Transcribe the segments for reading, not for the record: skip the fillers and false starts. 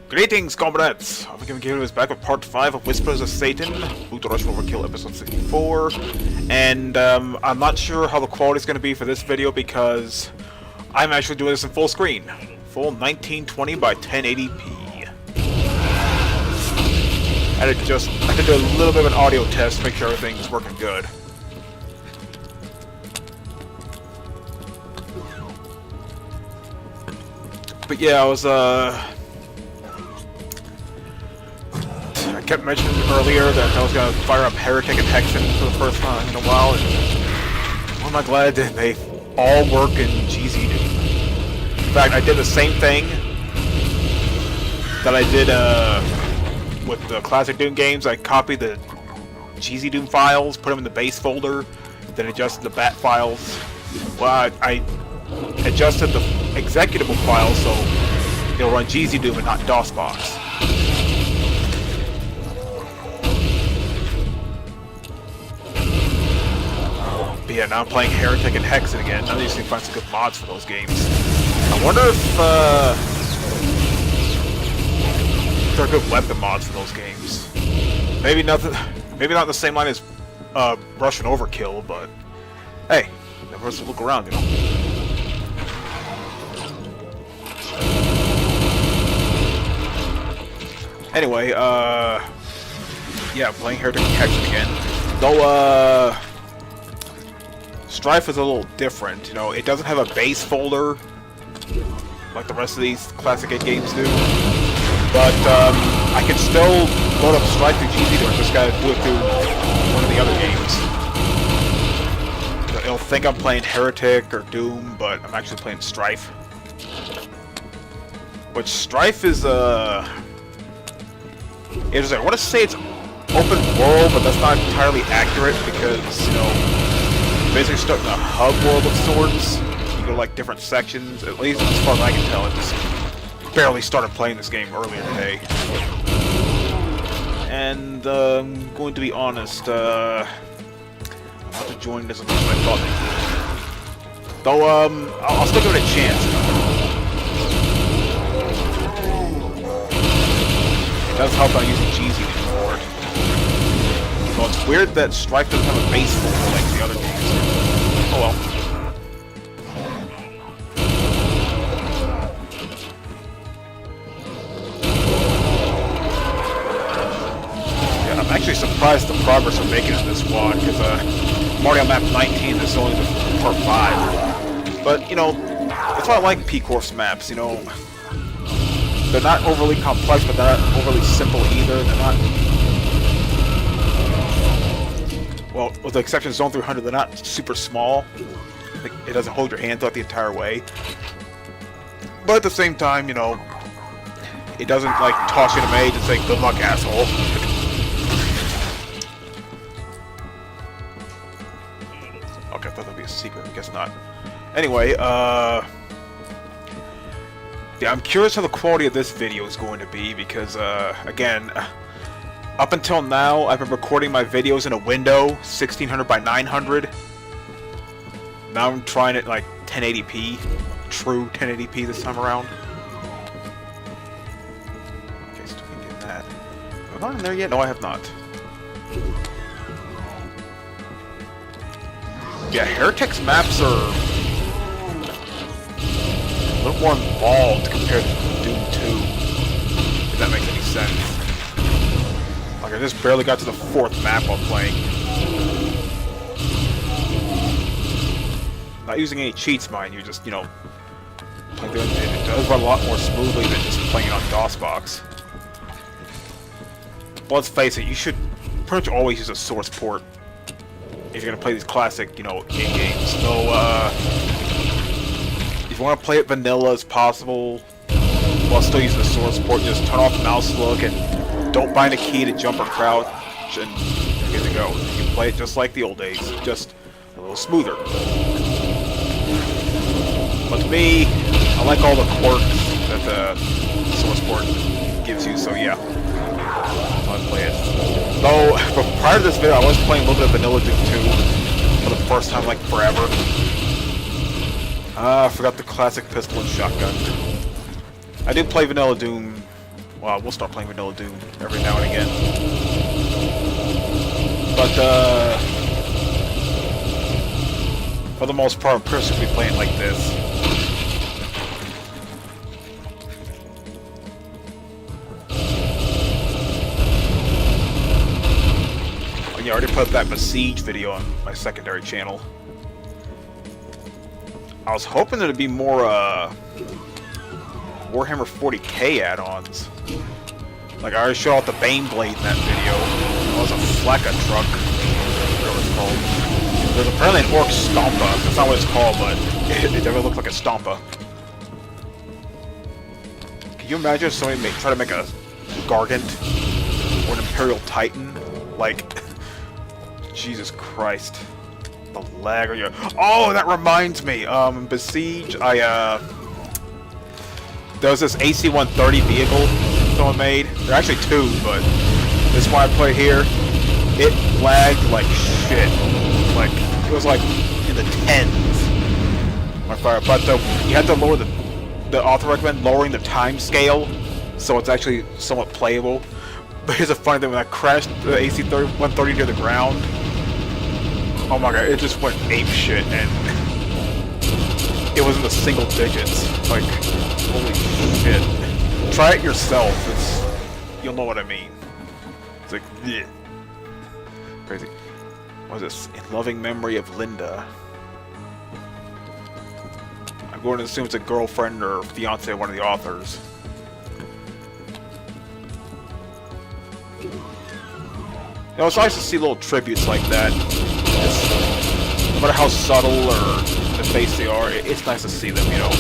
Greetings, comrades! Overkill here is back with part 5 of Whispers of Satan, Boot Rush Overkill episode 64. And I'm not sure how the quality is going to be for this video because I'm actually doing this in full screen. Full 1920 by 1080p. I had to do a little bit of an audio test to make sure everything's working good. But yeah, I kept mentioning earlier that I was going to fire up Heretic and Hexen for the first time in a while, and oh, am I glad that they all work in GZ Doom. In fact, I did the same thing that I did with the classic Doom games. I copied the GZ Doom files, put them in the base folder, then adjusted the bat files. Well, I adjusted the executable files so it'll run GZ Doom and not DOSBox. But yeah, now I'm playing Heretic and Hexen again. Now I just need to find some good mods for those games. I wonder if there are good weapon mods for those games. Maybe not the same line as Russian Overkill, but hey, never hurts to look around, you know. Anyway, yeah, playing Heretic and Hexen again. Though, Strife is a little different, you know, it doesn't have a base folder like the rest of these classic 8 games do. But, I can still load up Strife through GZ Doom, I just gotta do it through one of the other games. It'll think I'm playing Heretic or Doom, but I'm actually playing Strife. Which, Strife is, I want to say it's open world, but that's not entirely accurate because, you know, basically starting a hub world of sorts. You go like different sections, at least as far as I can tell. I just barely started playing this game earlier today. And I'm going to be honest, I'm not to join this as much as I thought. Though, I'll still give it a chance. It does help out using GZ for it. So it's weird that Strife doesn't have a base folder like the other games. Oh well. Yeah, I'm actually surprised the progress we're making on this WOD, because I'm already on map 19, this is only the part 5. But, you know, that's why I like P-Corp's maps, you know. They're not overly complex, but they're not overly simple either. They're not... Well, with the exception of Zone 300, they're not super small. Like, it doesn't hold your hand throughout the entire way. But at the same time, you know, it doesn't, like, toss you in a maze and say, good luck, asshole. Okay, I thought that'd be a secret. I guess not. Anyway, yeah, I'm curious how the quality of this video is going to be because, again, up until now, I've been recording my videos in a window, 1600 by 900. Now I'm trying it like 1080p, true 1080p this time around. Okay, still can't get that. Have I gone in there yet? No, I have not. Yeah, Heretic's maps are a little more involved compared to Doom 2, if that makes any sense. Like, I just barely got to the 4th map while playing. Not using any cheats, mind you, just, you know, playing through it. It does run a lot more smoothly than just playing it on DOSBox. But let's face it, you should pretty much always use a source port if you're gonna play these classic, you know, games. So, if you want to play it vanilla as possible, while still using the source port, just turn off mouse look and don't bind a key to jump or crouch, and you're good to go. You can play it just like the old days, just a little smoother. But to me, I like all the quirks that the source port gives you, so yeah. That's how I play it. Though, prior to this video, I was playing a little bit of vanilla Doom 2. for the first time, like, forever. I forgot the classic pistol and shotgun. I did play Vanilla Doom. Well, we'll start playing Vanilla Doom every now and again. But, for the most part, I'm personally playing like this. I already put that Besiege video on my secondary channel. I was hoping there'd be more Warhammer 40k add-ons. Like, I already showed off the Baneblade in that video. It was a Fleka truck, whatever it's called. There's apparently an Orc Stompa. That's not what it's called, but it definitely looks like a Stompa. Can you imagine if somebody try to make a Gargant or an Imperial Titan? Like, Jesus Christ. The lag. Oh, that reminds me. Besiege, there was this AC-130 vehicle someone made. There are actually two, but this one I played here, it lagged like shit. Like, it was like in the tens. My fire, but you had to lower the author recommend lowering the time scale, so it's actually somewhat playable. But here's a funny thing: when I crashed the AC-130 to the ground, oh my god, it just went ape shit, and it was in the single digits. Like, holy shit. Try it yourself. You'll know what I mean. It's like, yeah. Crazy. What is this? In loving memory of Linda. I'm going to assume it's a girlfriend or fiance of one of the authors. You know, it's nice to see little tributes like that. No matter how subtle or effaced they are, it's nice to see them, you know.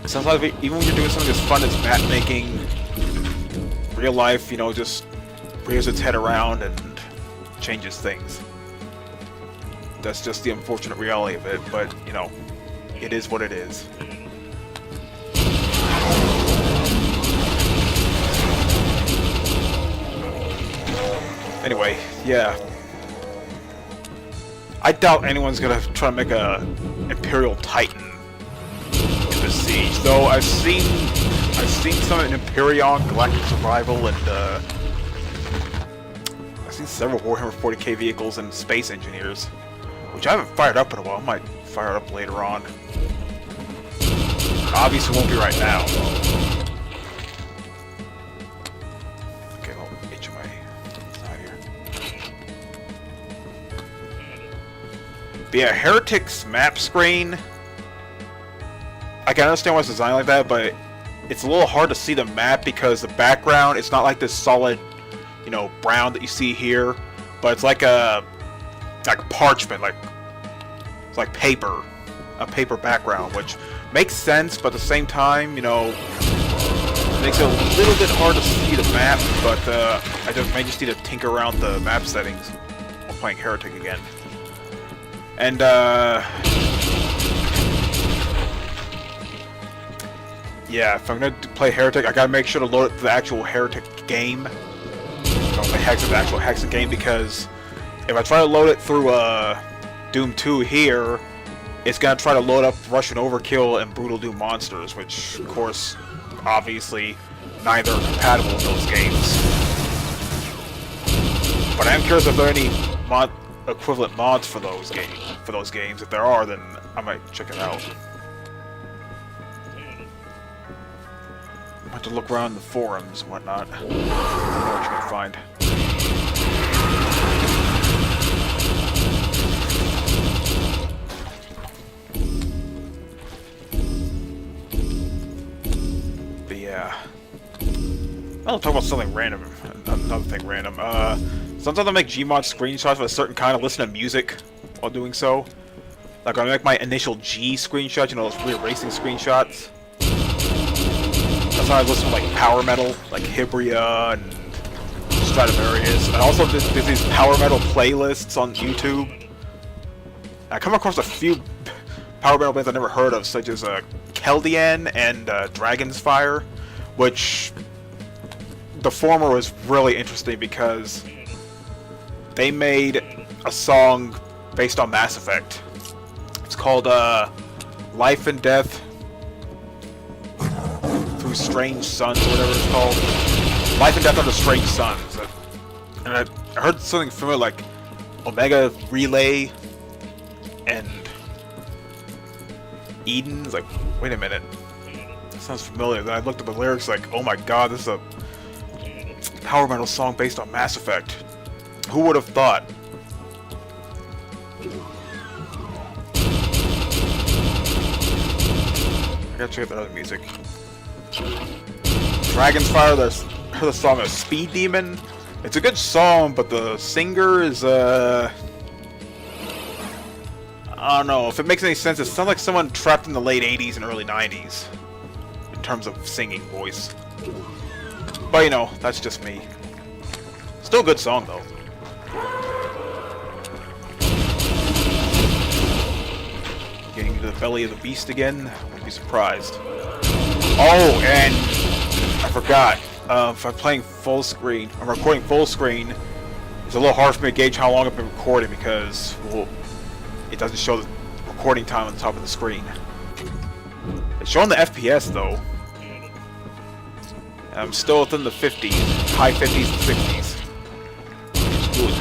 Sometimes, even when you're doing something as fun as map making, real life, you know, just rears its head around and changes things. That's just the unfortunate reality of it, but, you know, it is what it is. Anyway, yeah. I doubt anyone's gonna try to make a Imperial Titan in Besiege, though I've seen some in Imperion, Galactic Survival, and I've seen several Warhammer 40k vehicles and Space Engineers, which I haven't fired up in a while. I might fire it up later on. Obviously won't be right now, though. Okay, I'll itch my side here. But yeah, Heretic's map screen, I can understand why it's designed like that, but it's a little hard to see the map because the background, it's not like this solid, you know, brown that you see here, but it's like a parchment, like it's like paper, a paper background, which makes sense, but at the same time, you know, it makes it a little bit hard to see the map. But I may just need to tinker around the map settings while playing Heretic again. And yeah, if I'm gonna play Heretic, I gotta make sure to load it to the actual Heretic game. The actual Hexen game, because if I try to load it through Doom 2 here, it's gonna try to load up Russian Overkill and Brutal Doom Monsters, which, of course, obviously, neither are compatible with those games. But I am curious if there are any equivalent mods for those games. If there are, then I might check it out. I have to look around the forums and whatnot. I don't know what you can find. But yeah. I'll talk about something random. Another thing random. Sometimes I make Gmod screenshots of a certain kind of listen to music while doing so. Like when I make my initial G screenshot, you know, those weird racing screenshots. That's how I listen to like power metal, like Hybria and Stradivarius. And also there's these power metal playlists on YouTube. I come across a few power metal bands I've never heard of, such as Keldian and Dragon's Fire, which the former was really interesting because they made a song based on Mass Effect. It's called Life and Death Through Strange Suns, or whatever it's called. Life and Death Under Strange Suns. And I heard something familiar like Omega Relay and Eden. It's like, wait a minute. That sounds familiar. Then I looked up the lyrics like, oh my god, this is a power metal song based on Mass Effect. Who would have thought? I gotta check out that other music. Dragonfire, I heard the song of Speed Demon. It's a good song, but the singer is, I don't know. If it makes any sense, it sounds like someone trapped in the late 80s and early 90s. In terms of singing voice. But, you know, that's just me. Still a good song, though. Getting into the belly of the beast again. Wouldn't be surprised. Oh, and I forgot. If I'm playing full screen, I'm recording full screen, it's a little hard for me to gauge how long I've been recording because, well, it doesn't show the recording time on the top of the screen. It's showing the FPS though. And I'm still within the 50s, high 50s and 60s. Which is good.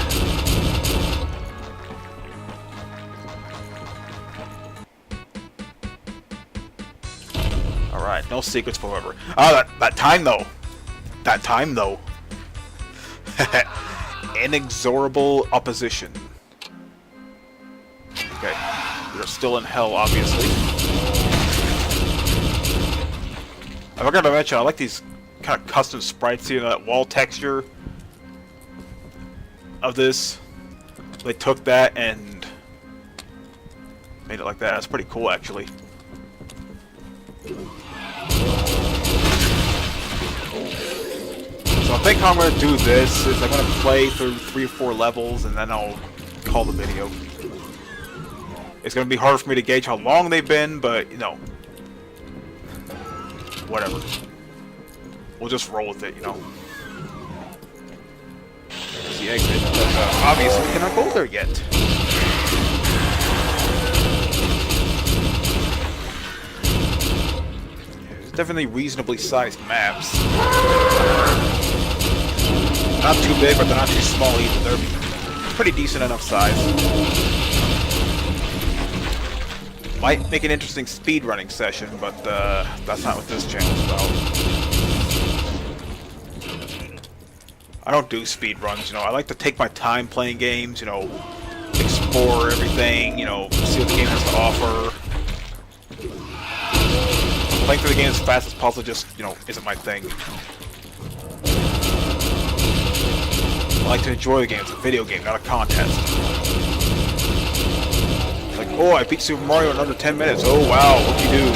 Alright, no secrets forever. Oh, that time though. That time though. Inexorable opposition. Okay, we're still in hell, obviously. I forgot to mention, I like these kind of custom sprites here, that wall texture of this. They took that and made it like that. That's pretty cool, actually. So I think how I'm going to do this is I'm going to play through 3 or 4 levels and then I'll call the video. It's going to be hard for me to gauge how long they've been, but, you know, whatever. We'll just roll with it, you know. There's the exit, but obviously we cannot go there yet. There's definitely reasonably sized maps. Not too big, but they're not too small either. They're pretty decent enough size. Might make an interesting speedrunning session, but that's not what this channel's about. I don't do speedruns, you know. I like to take my time playing games, you know, explore everything, you know, see what the game has to offer. Playing through the game as fast as possible just, you know, isn't my thing. I like to enjoy the game. It's a video game, not a contest. Like, oh, I beat Super Mario in under 10 minutes. Oh, wow, what'd you do?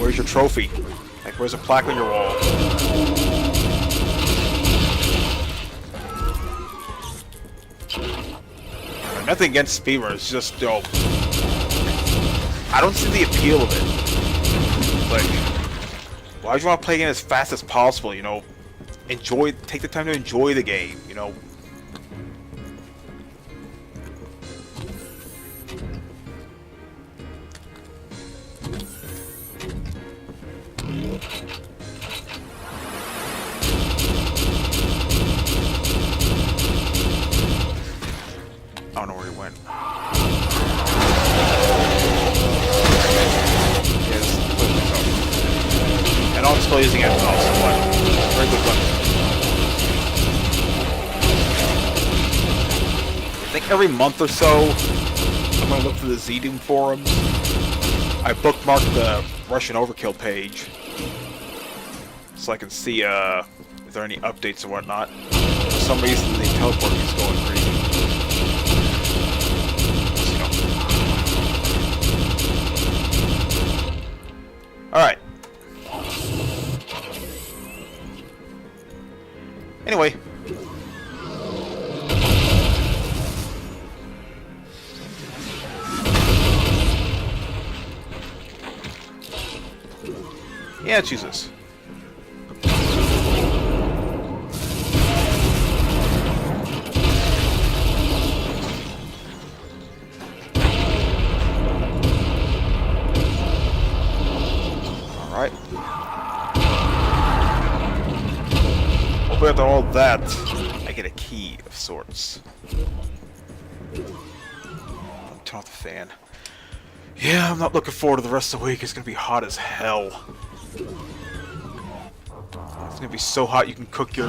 Where's your trophy? Like, where's a plaque on your wall? Nothing against speedrunners, it's just, you know, I don't see the appeal of it. Like, why do you want to play a game as fast as possible, you know? Take the time to enjoy the game, you know? I don't know where he went. Yes, and I'm still using it also, but very good one. I think every month or so, I'm going to look through the Z-Doom forums. I bookmarked the Russian Overkill page, so I can see if there are any updates or whatnot. For some reason, the teleport is going crazy. Alright. Anyway. Yeah, choose this. hopefully after all that, I get a key of sorts. Turn off the fan. Yeah, I'm not looking forward to the rest of the week. It's gonna be hot as hell. It's gonna be so hot you can cook your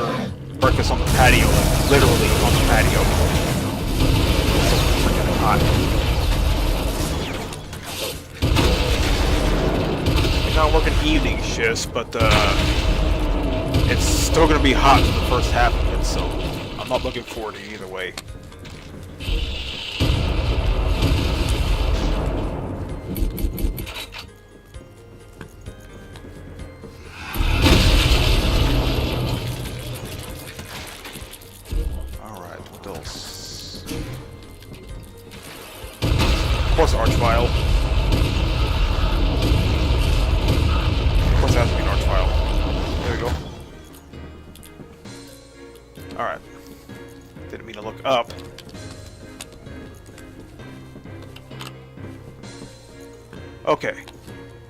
breakfast on the patio. Literally on the patio. It's so freaking hot. I'm not working evening shifts, but it's still gonna be hot for the first half of it, so I'm not looking forward to it either way. Of course, Archvile. Of course, it has to be an Archvile. There we go. Alright. Didn't mean to look up. Okay.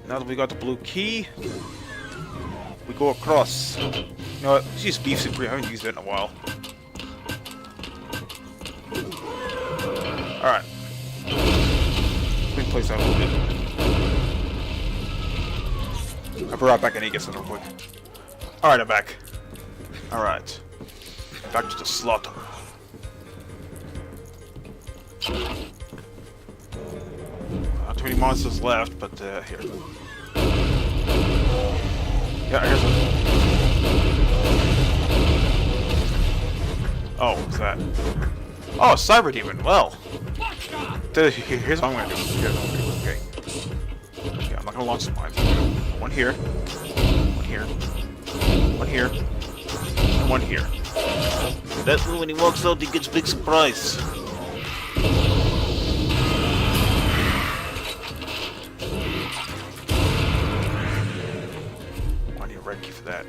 Now that we got the blue key, we go across. You know what? Let's use Beef Soup. I haven't used it in a while. Alright. Clean place out a little bit. I brought back an Aegis real quick. Alright, I'm back. Alright. Back to the slaughter. Not too many monsters left, but here. Yeah, here's one. Oh, what's that? Oh, Cyber Demon. Well, here's what I'm gonna do. Okay. Okay, I'm not gonna launch the mines. One here. One here. One here. And one here. That way, when he walks out, he gets a big surprise. I need a red key for that.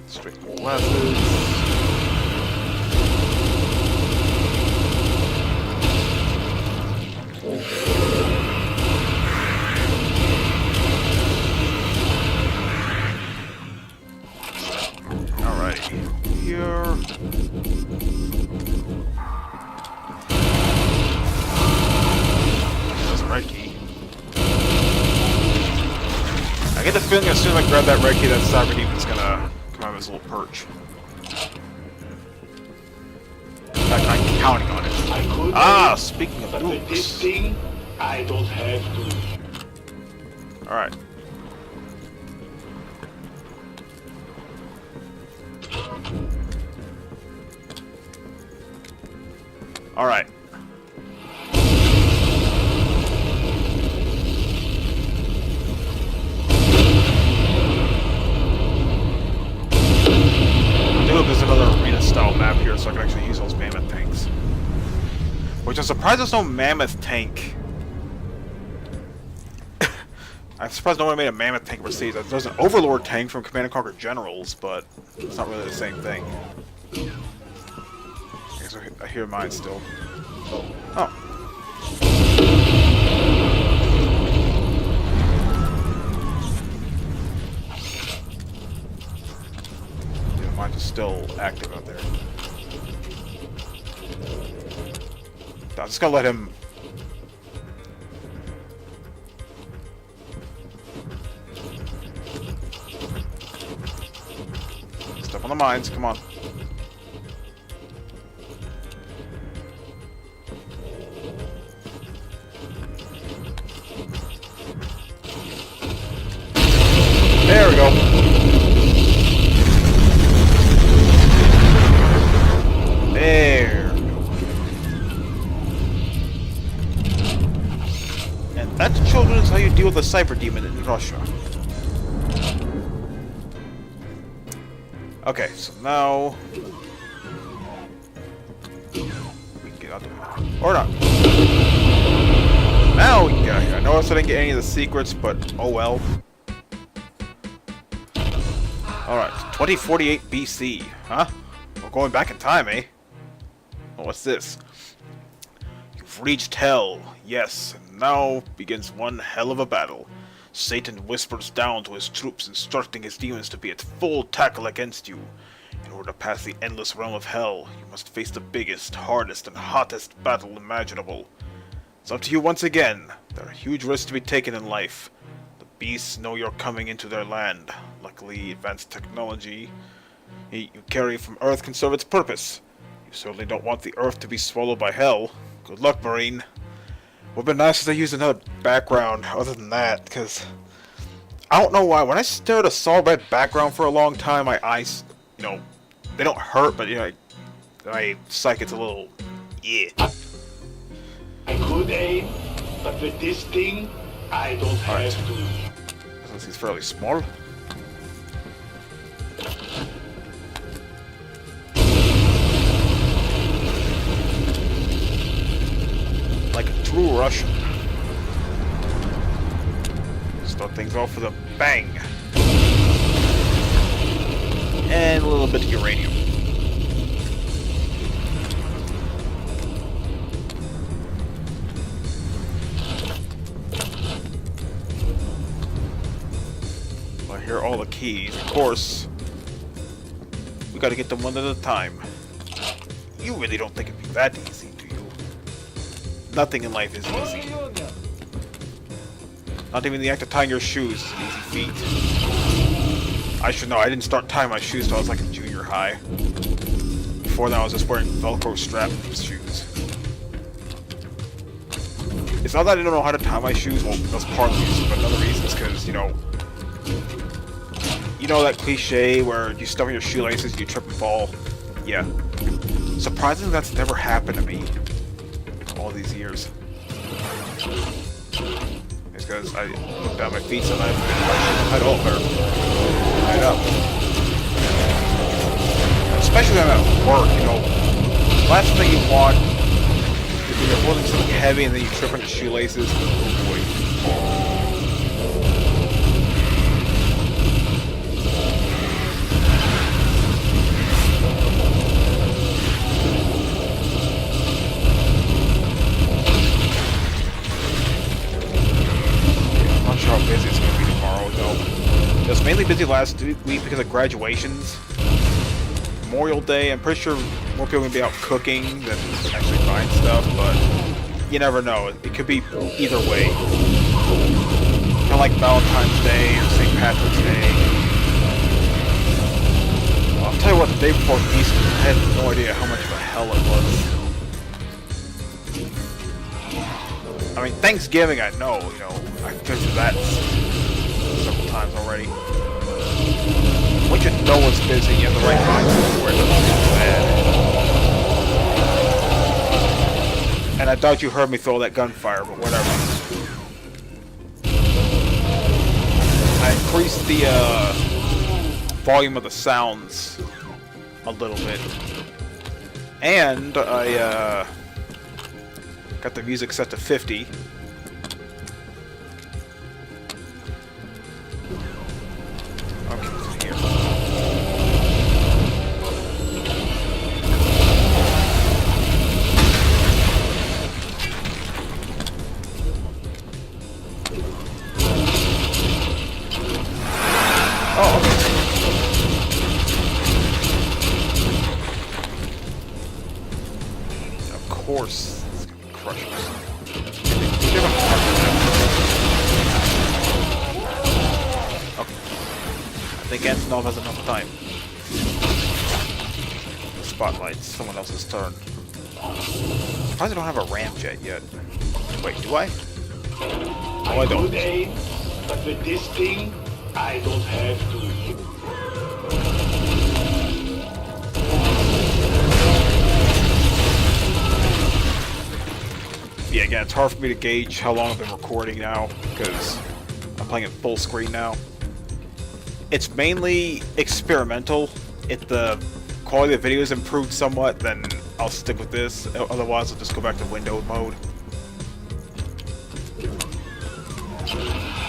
Straight glasses. Alright, here. That's a red key. I get the feeling as soon as I grab that red key, that Cyber Demon's gonna come out of his little perch. In fact, I'm counting on it. Ah, speaking of nukes. This thing, I don't have to. Alright. Alright. I do hope there's another arena style map here so I can actually use those mammoth tanks. Which I'm surprised there's no mammoth tank. I'm surprised no one made a mammoth tank overseas. There's an Overlord tank from Command & Conquer Generals, but it's not really the same thing. I guess I hear mine still. Oh. Yeah, mine is still active out there. I'm just gonna let him. Step on the mines, come on. There we go. There we go. And that, children, is how you deal with a Cyber Demon in Russia. Okay, so now we can get out there. Or not. Now we can get out here. I noticed I didn't get any of the secrets, but oh well. Alright, 2048 BC. Huh? We're going back in time, eh? Oh, what's this? You've reached hell. Yes, and now begins one hell of a battle. Satan whispers down to his troops, instructing his demons to be at full tackle against you. In order to pass the endless realm of hell, you must face the biggest, hardest, and hottest battle imaginable. It's up to you once again. There are huge risks to be taken in life. The beasts know you're coming into their land. Luckily, advanced technology you carry from Earth can serve its purpose. You certainly don't want the Earth to be swallowed by hell. Good luck, Marine. Would have been nice if they used another background other than that, because I don't know why. When I stare at a solid red background for a long time, my eyes, you know, they don't hurt, but, you know, my sight gets a little, yeah. I could aim, but with this thing, I don't have to. Since he's fairly small. Like a true Russian. Start things off with a bang. And a little bit of uranium. I hear all the keys. Of course, we gotta get them one at a time. You really don't think it'd be that easy, do you? Nothing in life is easy. Not even the act of tying your shoes is an easy feat. I should know, I didn't start tying my shoes until I was like in junior high. Before that I was just wearing Velcro strap shoes. It's not that I don't know how to tie my shoes, well that's part of the reason, but another reason is because, you know that cliche where you step on your shoelaces and you trip and fall? Yeah. Surprisingly, that's never happened to me all these years. It's because I look down my feet sometimes and I don't hurt. Right up. Especially when I'm at work, you know. Last thing you want is when you're holding something heavy and then you trip on your shoelaces. Oh boy. How busy it's going to be tomorrow, though. It was mainly busy last week because of graduations. Memorial Day, I'm pretty sure more people are going to be out cooking than actually buying stuff, but you never know. It could be either way. Kind of like Valentine's Day or St. Patrick's Day. I'll tell you what, the day before Easter, I had no idea how much of a hell it was. I mean, Thanksgiving, I know, you know, I've been through that several times already. Once you know it's busy, you have the right mindset where it doesn't feel bad. And I doubt you heard me throw that gunfire, but whatever. I increased the volume of the sounds a little bit. And I got the music set to 50. Okay, so here. Oh, okay. Of course. Crushers. Okay. I think Antonov has enough time. Spotlights, someone else's turn. Surprised I don't have a ramjet yet. Wait, do I? Oh, I don't. But with this thing, I don't have to. Yeah, again, it's hard for me to gauge how long I've been recording now, because I'm playing it full screen now. It's mainly experimental. If the quality of the video is improved somewhat, then I'll stick with this. Otherwise, I'll just go back to windowed mode.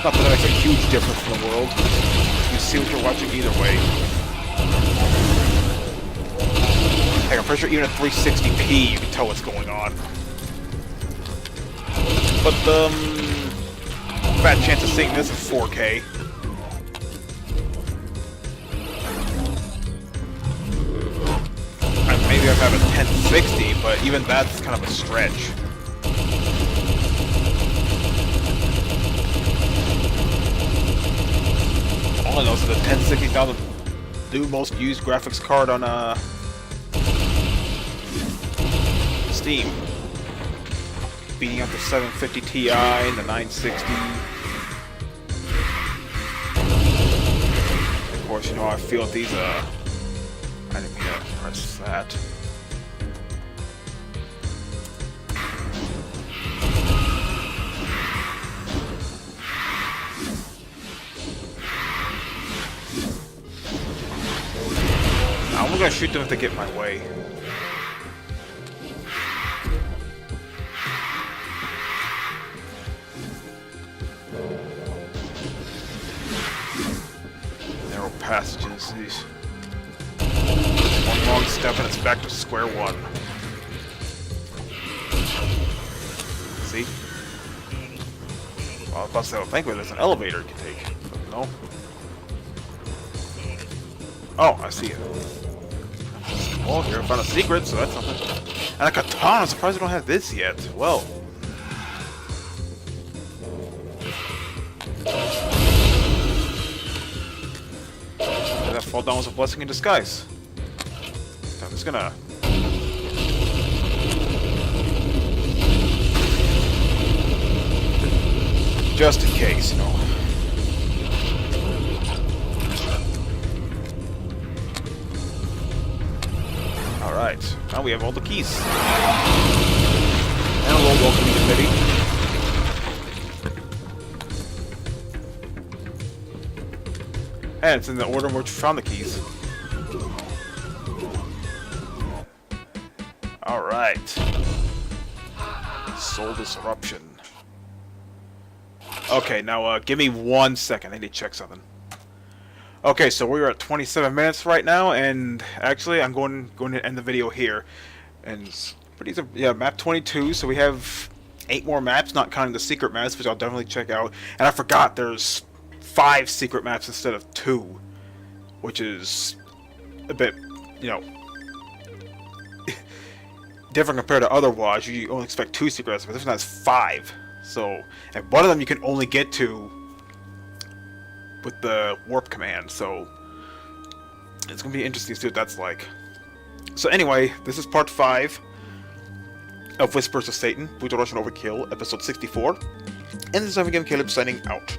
Not that it makes a huge difference in the world. You see what you're watching either way. Heck, I'm pretty sure even at 360p, you can tell what's going on. But, fat chance of seeing this in 4K. Maybe I have a 1060, but even that's kind of a stretch. All I know is that the 1060,000 new most used graphics card on Steam, beating out the 750 Ti and the 960. Of course, you know how I feel with these. I didn't mean to press that. I'm gonna shoot them if they get in my way. Narrow passages. These. One wrong step and it's back to square one. See? Well, I was about to say, well, thankfully there's an elevator you can take. But no. Oh, I see it. Well, here I found a secret, so that's something. And a katana, I'm surprised I don't have this yet. Well. That fall down was a blessing in disguise. I'm just gonna... just in case, you know. Alright, now we have all the keys. And a little welcoming committee. And it's in the order in which we found the keys. Alright. Soul Disruption. Okay, now give me 1 second. I need to check something. Okay, so we're at 27 minutes right now, and actually I'm going to end the video here. And pretty easy, yeah, map 22. So we have 8 more maps, not counting the secret maps, which I'll definitely check out. And I forgot there's 5 secret maps instead of 2, which is a bit, you know, different compared to other WADs. You only expect 2 secret maps, but this one has 5. So, and one of them you can only get to with the warp command, so it's gonna be interesting to see what that's like. So anyway, this is part 5 of Whispers of Satan, Brutal Russian Overkill, episode 64, and this is Overkill Caleb signing out.